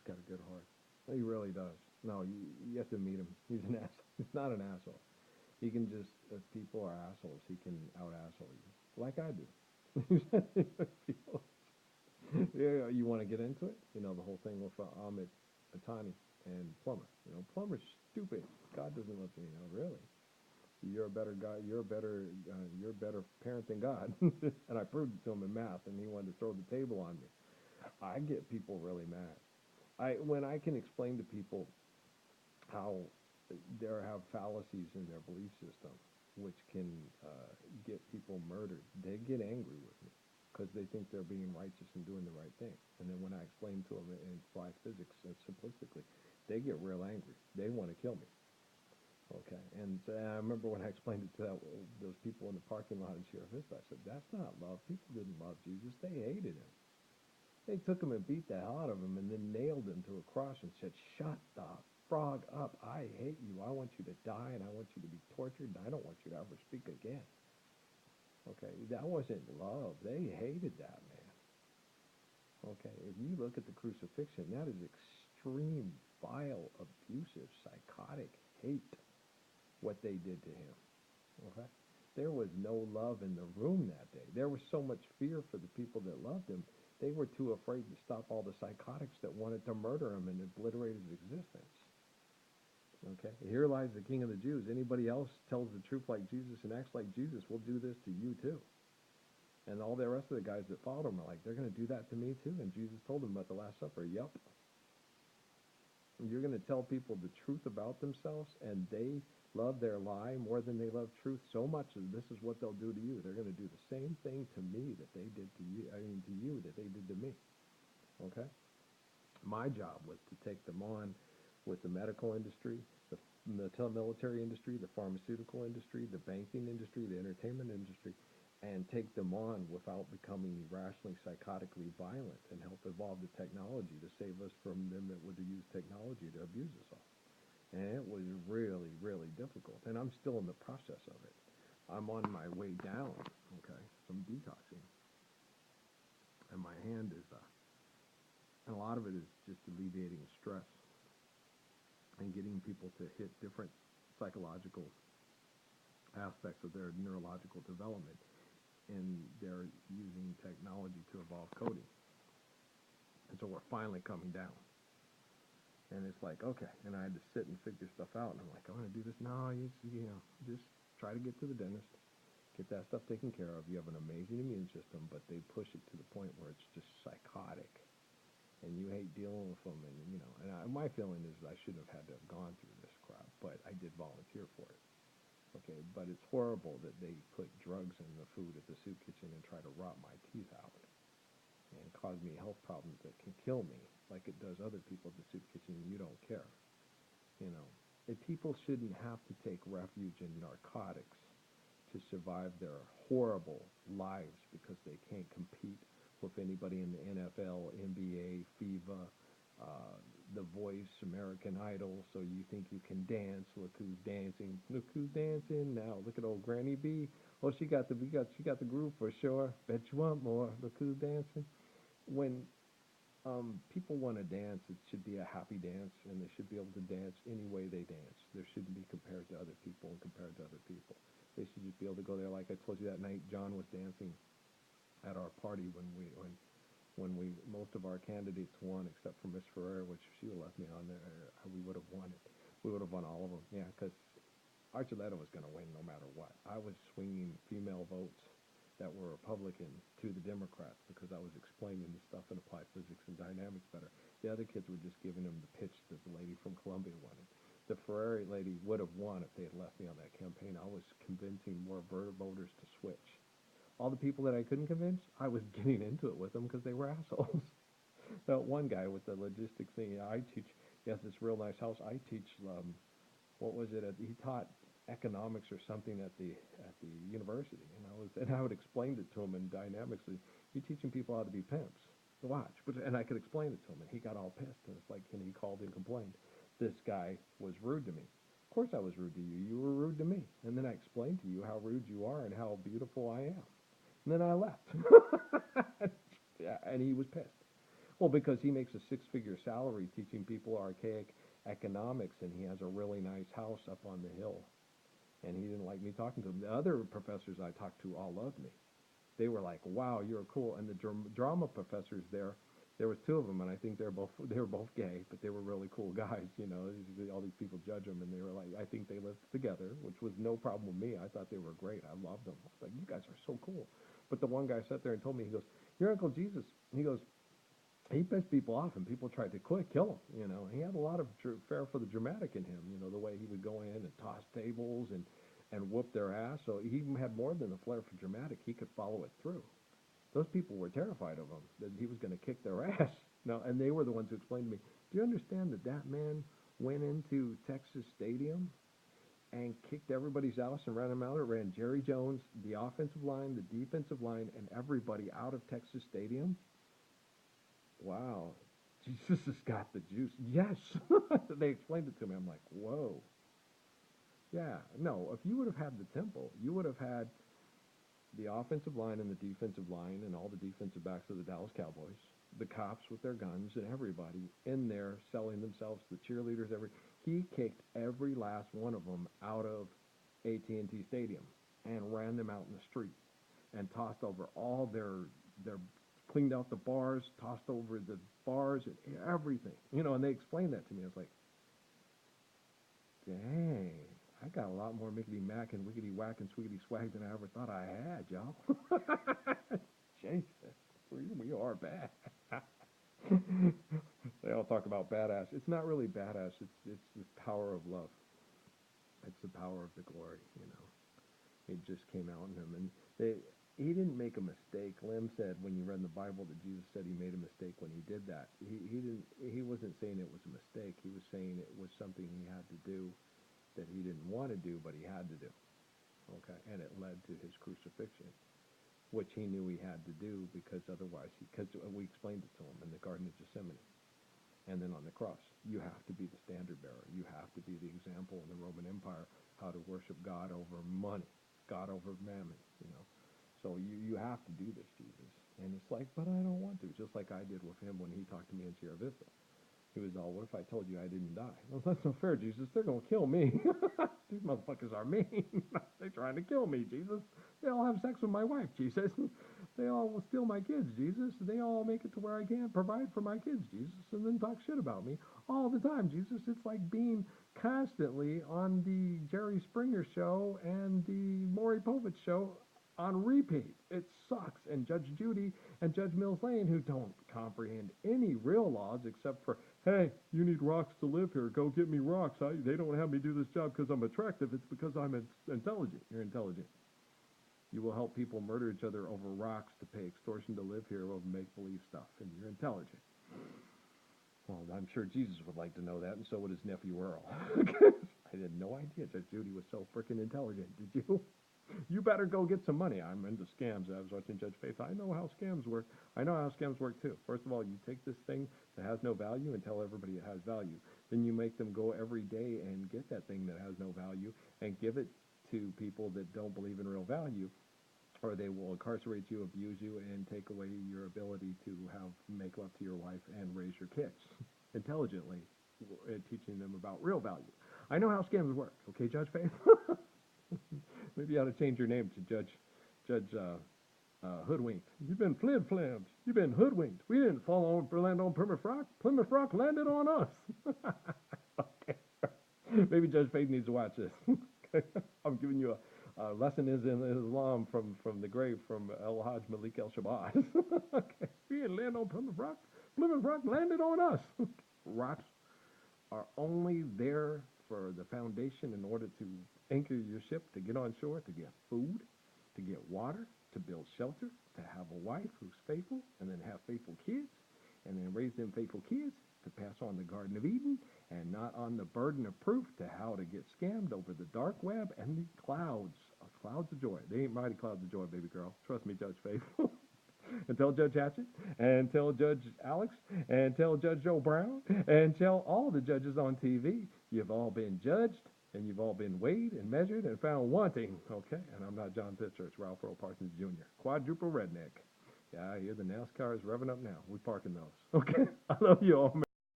got a good heart. He really does. No, you have to meet him. He's an asshole. He's not an asshole. He can just, if people are assholes, he can out asshole you, like I do. People, yeah, you want to get into it? You know, the whole thing with Ahmed Atani and Plumber. You know, Plumber's stupid. God doesn't love me. You know, really. You're a better guy. You're a better parent than God. And I proved it to him in math, and he wanted to throw the table on me. I get people really mad. When I can explain to people how they have fallacies in their belief system, which can get people murdered, they get angry with me because they think they're being righteous and doing the right thing. And then when I explain to them in applied physics simplistically, they get real angry. They want to kill me. Okay, and I remember when I explained it to those people in the parking lot in Sierra Vista, I said, that's not love. People didn't love Jesus. They hated him. They took him and beat the hell out of him and then nailed him to a cross and said, shut the frog up. I hate you. I want you to die and I want you to be tortured and I don't want you to ever speak again. Okay, that wasn't love. They hated that man. Okay, if you look at the crucifixion, that is extreme, vile, abusive, psychotic hate, what they did to him. Okay, there was no love in the room that day. There was so much fear for the people that loved him. They were too afraid to stop all the psychotics that wanted to murder him and obliterate his existence. Okay, here lies the King of the Jews. Anybody else tells the truth like Jesus and acts like Jesus will do this to you too. And all the rest of the guys that followed him are like, they're going to do that to me too. And Jesus told them at the Last Supper, yep. You're going to tell people the truth about themselves, and they love their lie more than they love truth so much that this is what they'll do to you. They're going to do the same thing to me that they did to you. To you that they did to me. Okay. My job was to take them on with the medical industry, the military industry, the pharmaceutical industry, the banking industry, the entertainment industry, and take them on without becoming irrationally, psychotically violent, and help evolve the technology to save us from them that would use technology to abuse us all. And it was really, really difficult. And I'm still in the process of it. I'm on my way down, okay, from detoxing. And my hand is, and a lot of it is just alleviating stress and getting people to hit different psychological aspects of their neurological development. And they're using technology to evolve coding. And so we're finally coming down. And it's like, okay. And I had to sit and figure stuff out. And I'm like, I'm going to do this. No, just try to get to the dentist. Get that stuff taken care of. You have an amazing immune system, but they push it to the point where it's just psychotic. And you hate dealing with them. And, my feeling is I shouldn't have had to have gone through this crap, but I did volunteer for it. Okay, but it's horrible that they put drugs in the food at the soup kitchen and try to rot my teeth out and cause me health problems that can kill me, like it does other people at the soup kitchen, and you don't care. If people shouldn't have to take refuge in narcotics to survive their horrible lives because they can't compete with anybody in the NFL, NBA, FIBA, The Voice, American Idol, so you think you can dance. Look who's dancing. Look who's dancing now. Look at old Granny B. Oh, she got the groove for sure. Bet you want more. Look who's dancing. When people want to dance, it should be a happy dance, and they should be able to dance any way they dance. There shouldn't be compared to other people and compared to other people. They should just be able to go there. Like I told you that night, John was dancing at our party when most of our candidates won, except for Miss Ferrer, which if she would have left me on there, we would have won it. We would have won all of them. Yeah, because Archuleta was going to win no matter what. I was swinging female votes that were Republican to the Democrats because I was explaining the stuff in applied physics and dynamics better. The other kids were just giving them the pitch that the lady from Columbia wanted. The Ferrari lady would have won if they had left me on that campaign. I was convincing more voters to switch. All the people that I couldn't convince, I was getting into it with them because they were assholes. That one guy with the logistics thing, I teach, he has this real nice house. I teach, what was it? He taught economics or something at the university, and I would explain it to him in dynamics. You're teaching people how to be pimps. Watch, and I could explain it to him, and he got all pissed. And it's like, and he called and complained. This guy was rude to me. Of course I was rude to you. You were rude to me. And then I explained to you how rude you are and how beautiful I am. And then I left. Yeah, and he was pissed. Well, because he makes a six-figure salary teaching people archaic economics, and he has a really nice house up on the hill. And he didn't like me talking to him. The other professors I talked to all loved me. They were like, "Wow, you're cool." And the drama professors there was two of them, and I think they were both gay, but they were really cool guys. You know, all these people judge them, and they were like, I think they lived together, which was no problem with me. I thought they were great. I loved them. I was like, you guys are so cool. But the one guy sat there and told me, he goes, "Your Uncle Jesus," he goes, "he pissed people off, and people tried to kill him. You know, he had a lot of fare for the dramatic in him. You know, the way he would go in and toss tables and whoop their ass. So he had more than a flair for dramatic. He could follow it through. Those people were terrified of him, that he was going to kick their ass. No, and they were the ones who explained to me, do you understand that that man went into Texas Stadium and kicked everybody's ass and ran them out? It ran Jerry Jones, the offensive line, the defensive line, and everybody out of Texas Stadium? Wow. Jesus has got the juice. Yes. They explained it to me. I'm like, whoa. Yeah. No, if you would have had the temple, you would have had the offensive line and the defensive line and all the defensive backs of the Dallas Cowboys, the cops with their guns and everybody in there selling themselves, the cheerleaders, he kicked every last one of them out of AT&T Stadium and ran them out in the street and tossed over all their cleaned out the bars, tossed over the bars and everything. You know, and they explained that to me. I was like, dang, I got a lot more mickety mac and wickety whack and swiggity swag than I ever thought I had, y'all. Jesus, we are bad. They all talk about badass. It's not really badass. It's the power of love. It's the power of the glory. You know, it just came out in him, and he didn't make a mistake. Lim said when you read in the Bible that Jesus said he made a mistake when he did that. He wasn't saying it was a mistake. He was saying it was something he had to do that he didn't want to do, but he had to do. Okay, and it led to his crucifixion, which he knew he had to do because otherwise, because we explained it to him in the Garden of Gethsemane, and then on the cross, you have to be the standard bearer. You have to be the example in the Roman Empire how to worship God over money, God over mammon. You know, so you have to do this, Jesus. And it's like, but I don't want to. Just like I did with him when he talked to me in Sierra Vista. He was all, what if I told you I didn't die? Well, that's not fair, Jesus. They're going to kill me. These motherfuckers are mean. They're trying to kill me, Jesus. They all have sex with my wife, Jesus. They all will steal my kids, Jesus. They all make it to where I can't provide for my kids, Jesus, and then talk shit about me all the time, Jesus. It's like being constantly on the Jerry Springer show and the Maury Povich show on repeat. It sucks. And Judge Judy and Judge Mills Lane, who don't comprehend any real laws except for, hey, you need rocks to live here. Go get me rocks. They don't have me do this job because I'm attractive. It's because I'm intelligent. You're intelligent. You will help people murder each other over rocks to pay extortion to live here over make-believe stuff, and you're intelligent. Well, I'm sure Jesus would like to know that, and so would his nephew Earl. I had no idea Judge Judy was so freaking intelligent. Did you? You better go get some money. I'm into scams. I was watching Judge Faith. I know how scams work. I know how scams work too. First of all, you take this thing that has no value and tell everybody it has value. Then you make them go every day and get that thing that has no value and give it to people that don't believe in real value, or they will incarcerate you, abuse you, and take away your ability to make love to your wife and raise your kids intelligently, teaching them about real value. I know how scams work. Okay, Judge Faith? Maybe you ought to change your name to Judge Hoodwinked. You've been flim-flammed. You've been hoodwinked. We didn't land on Plymouth Rock. Plymouth Rock landed on us. Okay. Maybe Judge Faith needs to watch this. I'm giving you a lesson in Islam from the grave from El Hajj Malik El Shabazz. Okay. We didn't land on Plymouth Rock. Plymouth Rock landed on us. Rocks are only there for the foundation in order to anchor your ship, to get on shore, to get food, to get water, to build shelter, to have a wife who's faithful, and then have faithful kids, and then raise them faithful kids to pass on the Garden of Eden, and not on the burden of proof to how to get scammed over the dark web and the clouds of joy. They ain't mighty clouds of joy, baby girl. Trust me, Judge Faithful. And tell Judge Hatchett, and tell Judge Alex, and tell Judge Joe Brown, and tell all the judges on TV, you've all been judged, and you've all been weighed and measured and found wanting, okay? And I'm not John Pitzer, it's Ralph Earl Parsons Jr., quadruple redneck. Yeah, I hear the NASCAR is revving up now. We parking those. Okay. I love you all, man.